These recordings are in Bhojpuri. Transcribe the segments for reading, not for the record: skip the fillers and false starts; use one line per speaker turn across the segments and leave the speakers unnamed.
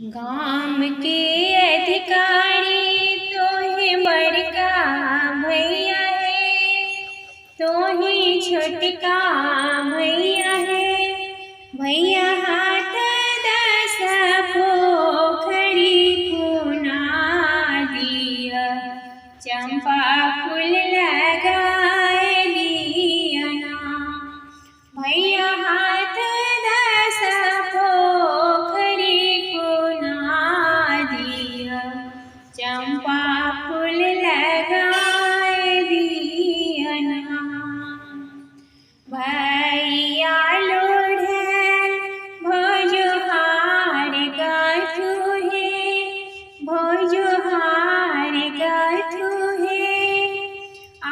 गाम के अधिकारी तोहे बड़का भैया है, तोहे छोटका भैया है। भैया हाथ दस पोखरी कुना दिया, चंपा फूल लगाए दियना। भैया हाथ दस पोखरी कुना दिया, चंपा फूल लगाए दियना। भैया लोढ़े भोजोहार गाथु है, भोजोहार गाथु है।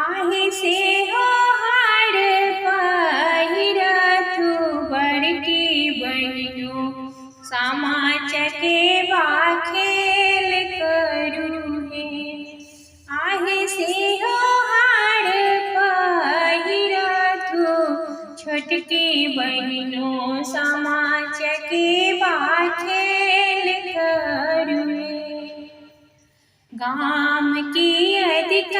आहे से हो हार पहिरथु बड़की बहिनो, सामा चकेबा खेल करू है। आहे से हो हार पहिरथु छोटकी बहिनो, सामा चकेबा खेल करू है। गाम की अधिकारी